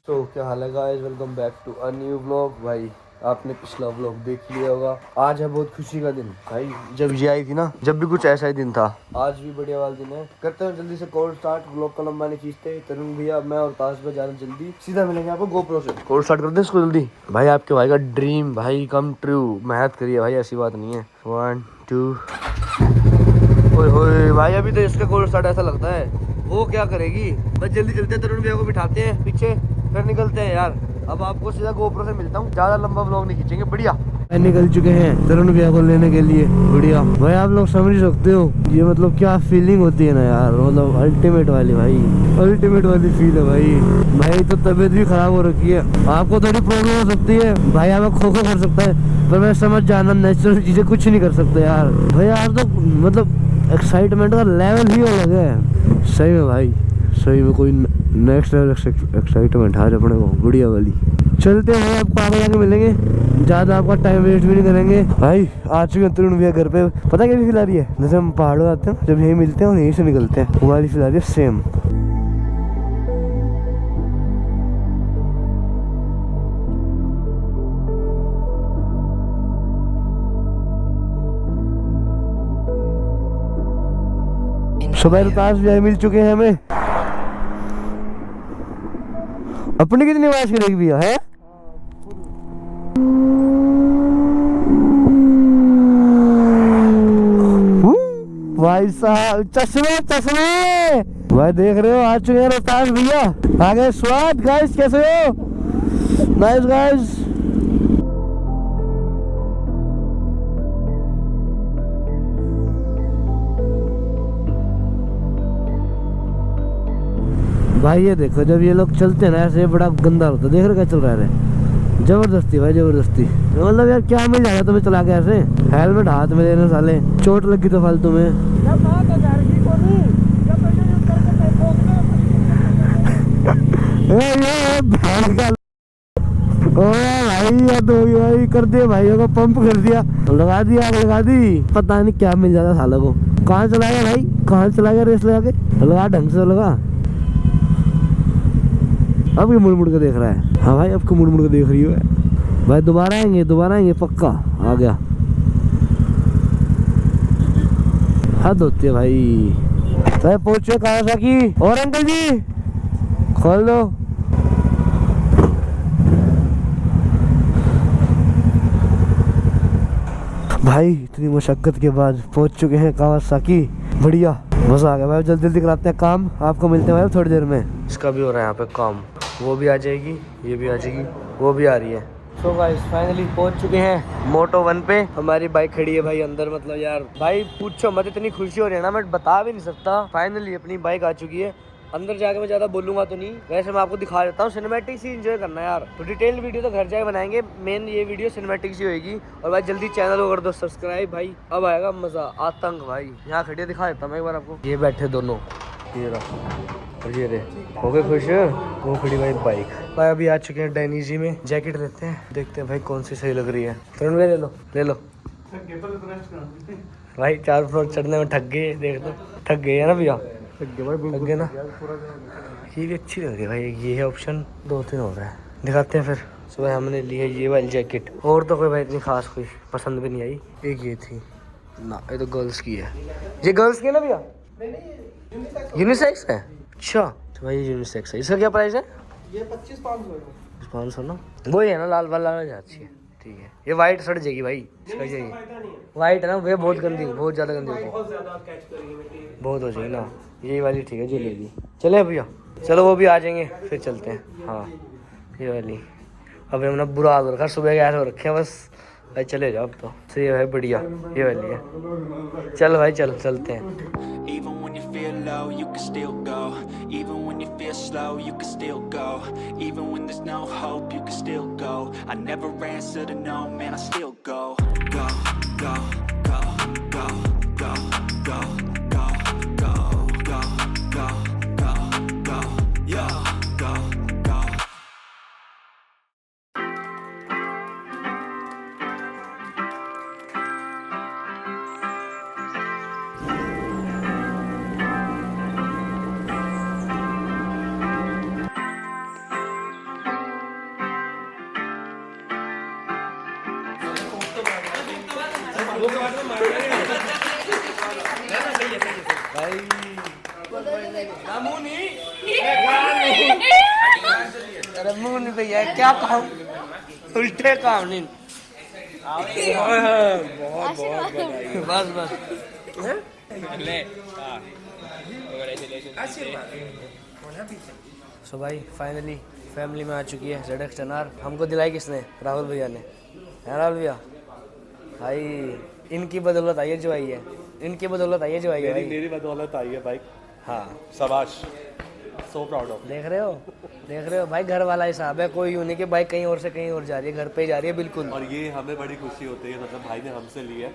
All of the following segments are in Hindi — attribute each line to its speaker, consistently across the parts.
Speaker 1: तो क्या हाल है guys, welcome back to a new vlog. भाई आपने पिछला व्लॉग देख लिया होगा। आज है बहुत खुशी का दिन भाई, जब ये आई थी ना, जब भी कुछ ऐसा ही दिन था। आज भी बढ़िया वाला दिन है। करते हैं जल्दी से कॉल स्टार्ट, व्लॉग का लंबा नहीं खींचते। तरुण भैया, मैं और ताश भाई जा रहे हैं जल्दी, सीधा मिलेंगे आपको गोप्रो से। कॉल स्टार्ट कर दे इसको जल्दी। भाई आपके भाई का ड्रीम भाई कम ट्रू, मेहनत करिए भाई, ऐसी बात नहीं है। 1 2 ओए भाई, अभी तो इसका कॉल स्टार्ट ऐसा लगता है वो क्या करेगी। बस जल्दी चलते हैं, तरुण भैया को बिठाते हैं पीछे, फिर निकलते हैं यार। अब आपको सीधा गोप्रो से मिलता हूँ, ज्यादा लंबा व्लॉग नहीं खींचेंगे। बढ़िया निकल चुके हैं तरुण भैया को लेने के लिए। बढ़िया भाई, आप लोग समझ सकते हो ये मतलब क्या फीलिंग होती है ना यार, मतलब अल्टीमेट वाली भाई, अल्टीमेट वाली फील है भाई। भाई तो तबीयत भी खराब हो रखी है, आपको थोड़ी प्रॉब्लम हो सकती है भाई, आपको खो खो कर सकता है, पर मैं समझ जाना, नेचुरल चीजें कुछ नहीं कर सकते यार। भाई यार तो मतलब एक्साइटमेंट का लेवल ही अलग है सही में भाई, सही में कोई नेक्स्ट लेवल एक्साइटमेंट आज अपने को, बढ़िया वाली। चलते हैं, आपको आगे जाके मिलेंगे, ज़्यादा आपका टाइम वेस्ट भी नहीं करेंगे। भाई आ चुके हैं तरुण भैया घर पे। पता क्या फील आ रही है, जैसे हम पहाड़ों आते हैं जब यहीं मिलते हैं और यहीं से निकलते हैं, वो वाली फील आ रही है सेम। सुबह ताश भैया मिल चुके हैं हमें। अपनी कितनी आवाज करेगी भैया है। भाई साहब चश्मे चश्मे, भाई देख रहे हो आ चुके हैं रोहतास भैया। आगे स्वाद गाइस, कैसे हो? Nice guys. भाई ये देखो, जब ये लोग चलते हैं ना ऐसे, बड़ा गंदा होता है। देख रहे क्या चल रहा है, जबरदस्ती भाई जबरदस्ती। मतलब यार क्या मिल जाएगा तुम्हें चला के ऐसे, हेलमेट हाथ में लेने साले, चोट लगी तो फालतू में। भाई ये दो भाई कर दिया, भाइयों को पंप कर दिया, लगा दिया आग लगा दी। पता नहीं क्या मिल जाता सालों को। कहाँ चला गया भाई, कहाँ चला गया रेस लगा के, लगा ढंग से लगा। अब ये मुड़ मुड़ के देख रहा है। हाँ भाई, अब को मुड़ मुड़ के देख रही है भाई। दोबारा आएंगे पक्का। आ गया, हद होती है भाई। तो पहुंचे कावासाकी। और अंकल जी खोल दो। भाई इतनी मुशक्कत के बाद पहुंच चुके हैं कावासाकी। बढ़िया, मजा आ गया भाई। जल्दी जल्दी कराते हैं काम, आपको मिलते हैं भाई थोड़ी देर में। इसका भी हो रहा है यहाँ पे काम, वो भी आ जाएगी, ये भी आ जाएगी, वो भी आ रही है। सो गाइस फाइनली पहुंच चुके हैं मोटो 1 पे। हमारी बाइक खड़ी है भाई अंदर। मतलब यार भाई पूछो मत, इतनी खुशी हो रही है ना, मैं बता भी नहीं सकता। फाइनली अपनी बाइक आ चुकी है। अंदर जाके मैं ज्यादा बोलूंगा तो नहीं, वैसे मैं आपको दिखा देता हूँ। सिनेमैटिक सी एंजॉय करना है यार, तो डिटेल वीडियो तो घर जाके बनाएंगे, मेन ये वीडियो सिनेमैटिक सी होगी। और भाई जल्दी चैनल को कर दो सब्सक्राइब भाई, अब आएगा मजा आतंक भाई। यहाँ खड़े दिखा देता हूँ एक बार आपको, ये बैठे दोनों, ये रहा, ये रे हो गए खुश। वो खड़ी भाई बाइक। भाई अभी आ चुके हैं डायनीजी में, जैकेट लेते हैं, देखते हैं भाई कौन सी सही लग रही है। तरुण भाई ले लो ले लो भाई, 4 फ्लोर चढ़ने में ठग गए, देख लो ठग गए है ना भैया, ठग गए ना। ये भी अच्छी लग रही है भाई, ये है ऑप्शन, 2-3 हो रहा है, दिखाते हैं फिर। सुबह हमने ली है ये वाली जैकेट, और तो कोई भाई इतनी खास कोई पसंद भी नहीं आई। एक ये थी ना, ये तो गर्ल्स की है। ये गर्ल्स की है ना भैया, यूनिसेक्स है। अच्छा तो भाई यूनिसेक्स है, इसका क्या प्राइस है? ये 2500 ना, वही है ना लाल वाला जाती है। ठीक है, ये वाइट सड़ जाएगी भाई, इसका चाहिए वाइट है ना, वे बहुत गंदी, बहुत ज़्यादा गंदी होती है, बहुत हो जाएगी ना। यही वाली ठीक है जो ले ली। चले भैया, चलो वो भी आ जाएंगे फिर चलते हैं। हाँ ये वाली, अब हमने बुरा हाल रखा, सुबह के ऐसे हो रखे हैं बस भाई। चले जाओ अब तो, सही है बढ़िया, ये वाली है। चल भाई चल चलते हैं।
Speaker 2: Even when you feel low, you can still go. Even when you feel slow, you can still go. Even when there's no hope, you can still go. I never answer to no, man, I still go. Go, go, go, go, go, go, go, go, go, go, go, go, yo, go, go.
Speaker 1: अरे मुंह नहीं भैया क्या कहूँ उल्टे काम नहीं बस बस सो भाई फाइनली फैमिली में आ चुकी है ZX-10R। हमको दिलाई किसने? राहुल भैया ने, है राहुल भैया भाई। इनकी बदौलत आई है जो आई है, इनकी बदौलत आई है जो आई है भाई।
Speaker 3: मेरी बदौलत आई है बाइक।
Speaker 1: हाँ
Speaker 3: शाबाश, सो प्राउड ऑफ।
Speaker 1: देख रहे हो भाई, घर वाला हिसाब है, कोई यूं नहीं कि बाइक कहीं और से कहीं और जा रही है, घर पे ही जा रही है बिल्कुल।
Speaker 3: और ये हमें बड़ी खुशी होती है, मतलब भाई ने हमसे ली है।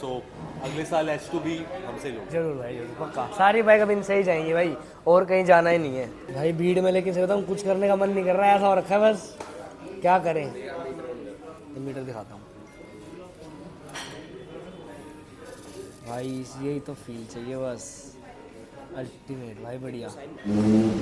Speaker 3: सो अगले साल H2 भी हमसे लो।
Speaker 1: जरूर भाई जरूर, पक्का। सारी बाइक अब इनसे ही जाएंगी भाई, और कहीं जाना ही नहीं है भाई भीड़ में। लेकिन सही बताऊं कुछ करने का मन नहीं कर रहा है, ऐसा हो रखा है बस क्या करें। मीटर दिखाता हूँ भाई, यही तो फील चाहिए बस, अल्टीमेट भाई, बढ़िया।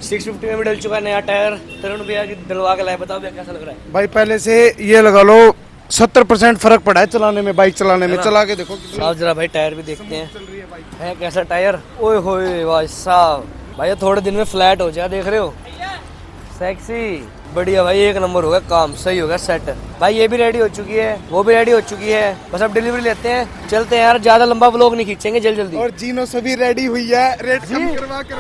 Speaker 1: 650 में भी डल चुका है नया टायर। तरुण भैया की डलवा के लाए, बताओ भैया कैसा लग रहा है?
Speaker 4: भाई पहले से ये लगा लो 70% फर्क पड़ा है चलाने में, बाइक चलाने में। चला के देखो
Speaker 1: साहब जरा भाई टायर भी देखते हैं है कैसा टायर। ओए होए भाई साहब, भाई थोड़े दिन में फ्लैट हो जाए, देख रहे हो, सेक्सी बढ़िया भाई, एक नंबर होगा काम, सही होगा सेट। भाई ये भी रेडी हो चुकी है, वो भी रेडी हो चुकी है, बस अब डिलीवरी लेते हैं, चलते हैं यार। ज्यादा लंबा व्लॉग नहीं खींचेंगे, जल्दी।
Speaker 4: और जीनो सभी रेडी हुई है, रेट कम करवा के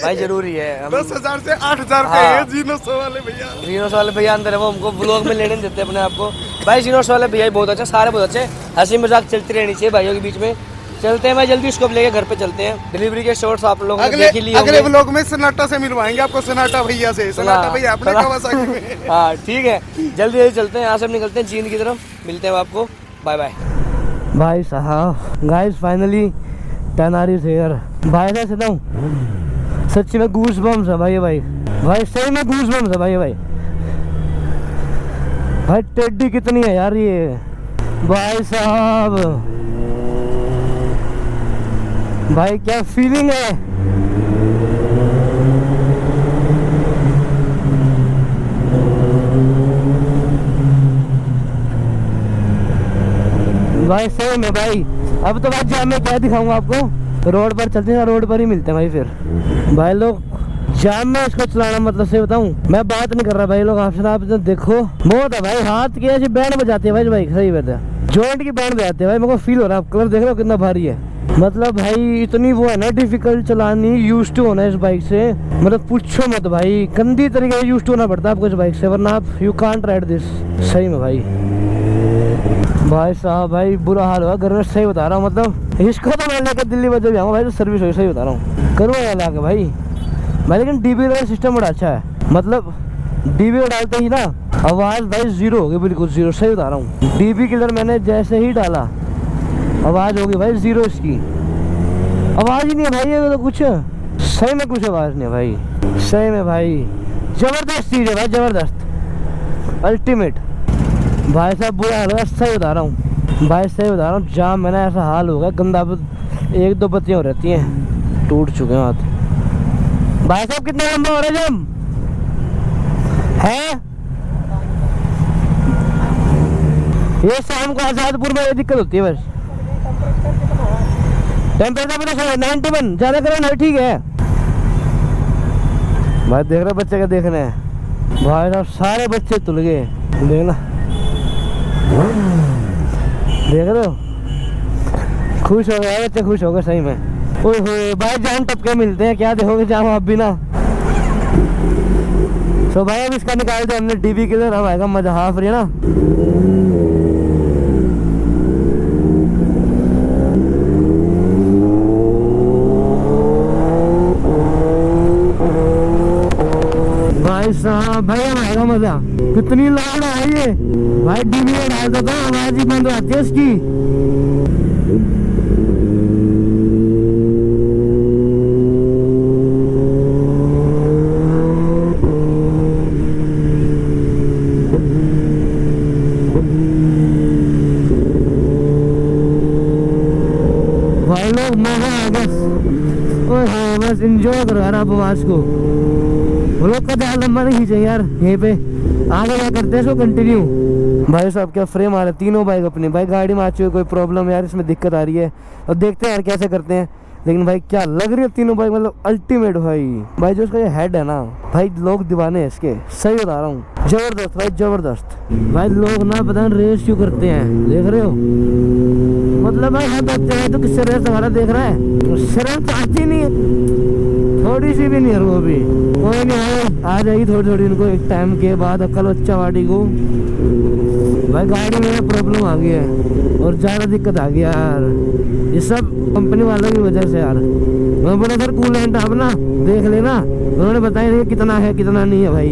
Speaker 1: भाई जरूरी है।
Speaker 4: 10,000 से 8,000 पे
Speaker 1: हाँ।
Speaker 4: है जीनोस वाले भैया।
Speaker 1: जीनोस वाले भैया अंदर है, वो हमको व्लॉग में लेने नहीं देते अपने आप को। भाई जीनोस वाले भैया बहुत अच्छा, सारे बहुत अच्छे, हंसी मजाक चलती रहनी चाहिए भाइयों के बीच में। चलते हैं भाई जल्दी, उसको लेके घर पे चलते हैं। डिलीवरी के शॉट्स आप लोगों ने देख ही लिए
Speaker 4: अगले व्लॉग में सन्नाटा से मिलवाएंगे आपको, सन्नाटा भैया से। सन्नाटा भैया अपने कवासाकी में।
Speaker 1: हाँ ठीक है, जल्दी चलते हैं, यहाँ से निकलते हैं जींद की तरफ, मिलते हैं आपको, बाय बाय। भाई साहब guys finally 10R is here. भाई कैसे बताऊं, सच्ची में गूस बम्स है भाई, भाई सही में गूस बम्स है भाई। भाई टेडी कितनी है यार ये भाई साहब, भाई क्या फीलिंग है। भाई सही में भाई, अब तो भाई जाम में क्या दिखाऊंगा आपको, रोड पर चलते हैं, रोड पर ही मिलते हैं भाई फिर। भाई लोग जाम में इसको चलाना, मतलब सही बताऊं, मैं बात नहीं कर रहा भाई लोग आपसे, आप तो देखो बहुत है भाई, हाथ की ऐसी बैंड बजाते हैं भाई, सही बात है, जॉइंट की बैंड बजाते हैं भाई। मेरे को फील हो रहा है, कलर देख रहे हो कितना भारी है, मतलब भाई इतनी वो है ना डिफिकल्ट चलानी, यूज टू होना इस बाइक से, मतलब पूछो मत भाई, गंदी तरीके से यूज टू होना पड़ता है आपको इस बाइक से, वरना आप यू कांट राइड दिस। सही में भाई साहब, भाई बुरा हाल हुआ घर में, सही बता रहा हूँ, मतलब इसको तो मैं लेकर दिल्ली बजे भी आऊँगा भाई, तो सर्विस हो, सही बता रहा हूँ, करूँगा लाके भाई। लेकिन डीबी का सिस्टम बड़ा अच्छा है, मतलब डीबी डालते ही ना आवाज़ भाई जीरो हो गई, बिल्कुल जीरो, सही बता रहा हूँ। डीबी के अंदर मैंने जैसे ही डाला आवाज़ होगी भाई जीरो, इसकी आवाज़ ही नहीं है भाई, ये तो कुछ सही में कुछ आवाज़ नहीं है भाई, सही में भाई ज़बरदस्त चीज़ है भाई, ज़बरदस्त अल्टीमेट। भाई साहब बुरा हाल होगा, सही बता रहा हूँ भाई, सही बता रहा हूँ, जाम में ना ऐसा हाल होगा गंदा, 1-2 बत्तियाँ हो रहती हैं, टूट चुके हैं हाथ। भाई साहब कितना लंबा हो रहा है जाम है, ये शाम को आजादपुर में ये दिक्कत होती है बस। टेम्परेचर 91 ज़्यादा करें ना, ठीक है भाई। देख रहे बच्चे का देखने हैं भाई साहब, सारे बच्चे तुल गए, देखना देख रहे हो, खुश हो गए बच्चे, खुश हो गए सही में। ओए भाई जाम टपके मिलते हैं, क्या देखोगे जाम आप भी ना। तो भाई अब इसका निकाल दिया हमने डीबी के अंदर, अब आएगा मजा, हाफ रही है ना। भाई साहब भाई अब आएगा मजा, कितनी लाउड है ये भाई, डीबी में डालता था आवाज ही बंद आती है इसकी। भाई लोग मजा आ गया, बस इंजॉय करो यार आप आवाज को, लोग का ध्यान लंबा नहीं खींचे यार, यहीं पे आगे क्या करते हैं इसको कंटिन्यू। भाई साहब क्या फ्रेम आ रहा है, तीनों बाइक अपनी, भाई गाड़ी में आ चुकी है, कोई प्रॉब्लम यार इसमें दिक्कत आ रही है, और देखते हैं यार कैसे करते हैं। लेकिन भाई क्या लग रही है तीनों बाइक, मतलब अल्टीमेट भाई जो इसका ये हेड है ना भाई, लोग दीवाने हैं इसके, सही बता रहा हूँ, जबरदस्त भाई जबरदस्त। भाई लोग ना पता नहीं रेस क्यों करते हैं, देख रहे हो, मतलब भाई हद होते हैं तो किससे रेस हमारा देख रहा है, शर्म तो आती नहीं है, थोड़ी सी भी नहीं है वो भी। कोई नहीं है, आ जाएगी थोड़ी थोड़ी इनको एक टाइम के बाद अक्ल बच्चा वाड़ी को। भाई गाड़ी में प्रॉब्लम आ गई है और ज़्यादा दिक्कत आ गई यार, ये सब कंपनी वालों की वजह से यार। मैं बोला सर कूलेंट आप ना देख लेना, उन्होंने बताया नहीं कितना है कितना नहीं है भाई।